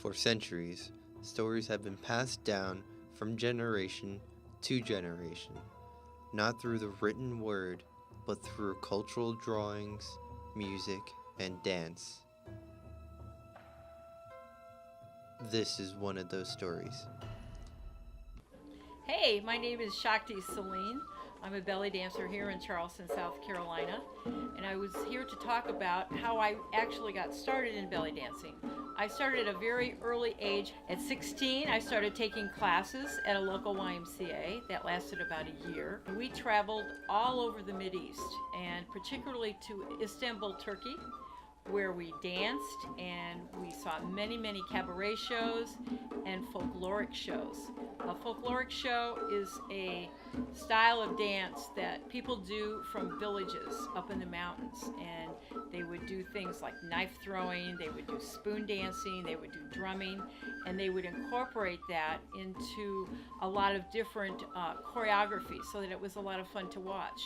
For centuries, stories have been passed down from generation to generation, not through the written word, but through cultural drawings, music, and dance. This is one of those stories. Hey, my name is Shakti Selene. I'm a belly dancer here in Charleston, South Carolina, and I was here to talk about how I actually got started in belly dancing. I started at a very early age. At 16, I started taking classes at a local YMCA that lasted about a year. We traveled all over the Mideast, and particularly to Istanbul, Turkey, where we danced and we saw many cabaret shows and folkloric shows. A folkloric show is a style of dance that people do from villages up in the mountains, and they would do things like knife throwing, they would do spoon dancing, they would do drumming, and they would incorporate that into a lot of different choreography so that it was a lot of fun to watch.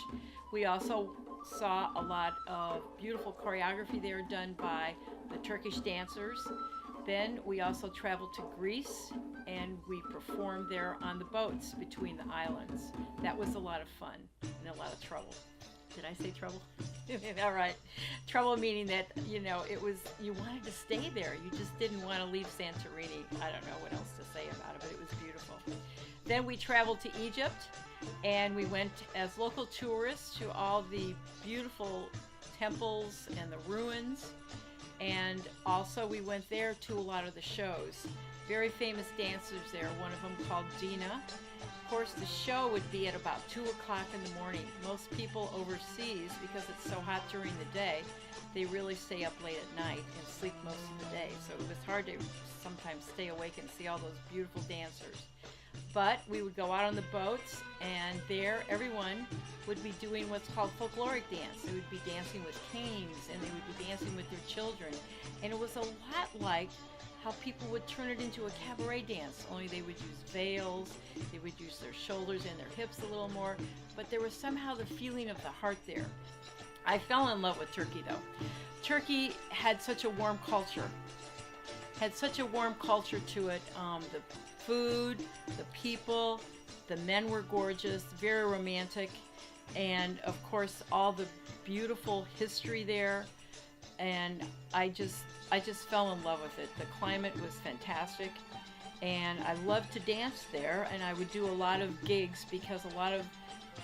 We also saw a lot of beautiful choreography there done by the Turkish dancers. Then we also traveled to Greece and we performed there on the boats between the islands. That was a lot of fun and a lot of trouble. Did I say trouble? All right. Trouble meaning that, it was, you wanted to stay there. You just didn't want to leave Santorini. I don't know what else to say about it, but it was beautiful. Then we traveled to Egypt, and we went as local tourists to all the beautiful temples and the ruins. And also we went there to a lot of the shows. Very famous dancers there, one of them called Dina. Of course, the show would be at about 2 o'clock in the morning. Most people overseas, because it's so hot during the day, they really stay up late at night and sleep most of the day. So it was hard to sometimes stay awake and see all those beautiful dancers. But we would go out on the boats, and there everyone would be doing what's called folkloric dance. They would be dancing with canes, and they would be dancing with their children. And it was a lot like how people would turn it into a cabaret dance, only they would use veils, they would use their shoulders and their hips a little more, but there was somehow the feeling of the heart there. I fell in love with Turkey, though. Turkey had such a warm culture. To it. The food, the people, the men were gorgeous, very romantic, and of course all the beautiful history there. And I just fell in love with it. The climate was fantastic, and I loved to dance there, and I would do a lot of gigs because a lot of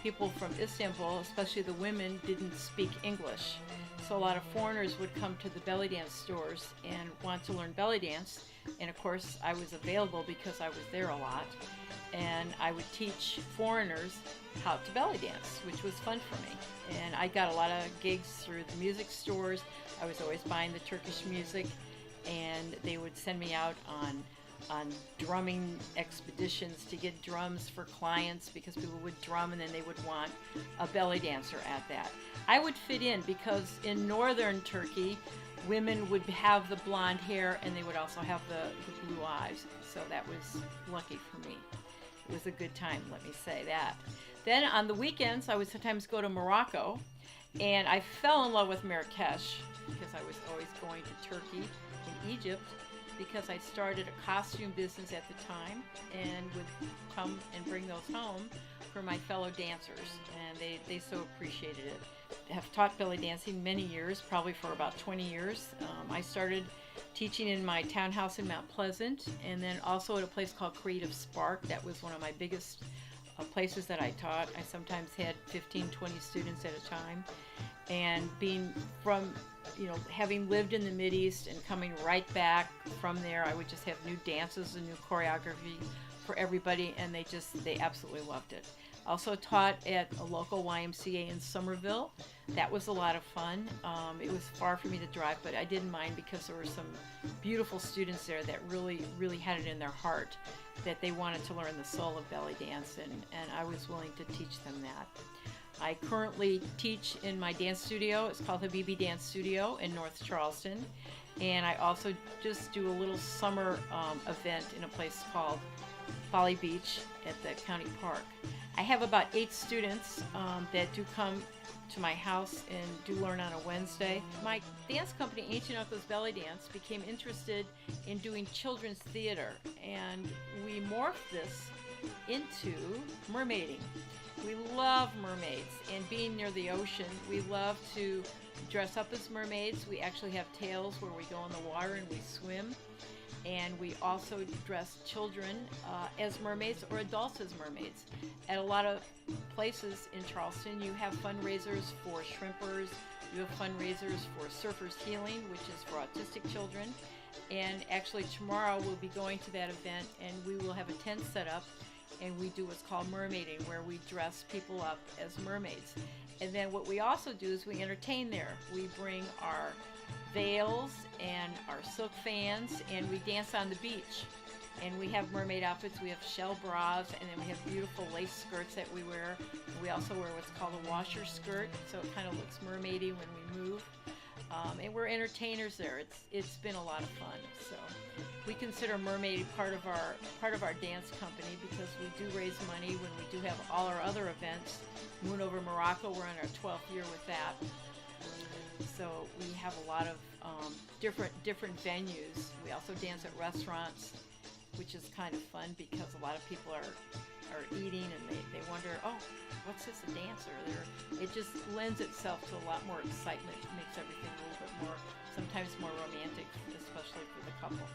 people from Istanbul, especially the women, didn't speak English. So a lot of foreigners would come to the belly dance stores and want to learn belly dance. And of course, I was available because I was there a lot. And I would teach foreigners how to belly dance, which was fun for me. And I got a lot of gigs through the music stores. I was always buying the Turkish music, and they would send me out on drumming expeditions to get drums for clients, because people would drum and then they would want a belly dancer at that. I would fit in because in northern Turkey, women would have the blonde hair and they would also have the blue eyes. So that was lucky for me. It was a good time, let me say that. Then on the weekends, I would sometimes go to Morocco, and I fell in love with Marrakesh because I was always going to Turkey and Egypt, because I started a costume business at the time and would come and bring those home for my fellow dancers, and they so appreciated it. I have taught belly dancing many years, probably for about 20 years. I started teaching in my townhouse in Mount Pleasant, and then also at a place called Creative Spark. That was one of my biggest places that I taught. I sometimes had 15, 20 students at a time. And being from, having lived in the Mideast and coming right back from there, I would just have new dances and new choreography for everybody, and they absolutely loved it. Also taught at a local YMCA in Somerville. That was a lot of fun. It was far for me to drive, but I didn't mind because there were some beautiful students there that really had it in their heart that they wanted to learn the soul of belly dance, and I was willing to teach them that. I currently teach in my dance studio. It's called Habibi Dance Studio in North Charleston. And I also just do a little summer event in a place called Folly Beach at the county park. I have about 8 students that do come to my house and do learn on a Wednesday. My dance company, Ancient Uncle's Belly Dance, became interested in doing children's theater, and we morphed this into mermaiding. We love mermaids, and being near the ocean, we love to dress up as mermaids. We actually have tails where we go in the water and we swim. And we also dress children as mermaids or adults as mermaids. At a lot of places in Charleston, you have fundraisers for shrimpers, you have fundraisers for Surfers Healing, which is for autistic children. And actually tomorrow we'll be going to that event, and we will have a tent set up, and we do what's called mermaiding, where we dress people up as mermaids. And then what we also do is we entertain there. We bring our veils and our silk fans, and we dance on the beach. And we have mermaid outfits. We have shell bras, and then we have beautiful lace skirts that we wear. We also wear what's called a washer skirt, so it kind of looks mermaidy when we move. And we're entertainers there. It's been a lot of fun. So we consider mermaid part of our dance company, because we do raise money when we do have all our other events. Moon over Morocco, we're in our 12th year with that. So we have a lot of different venues. We also dance at restaurants, which is kind of fun because a lot of people are eating and they wonder, oh, what's this, a dancer? It just lends itself to a lot more excitement. It makes everything a little bit more, sometimes more romantic, especially for the couple.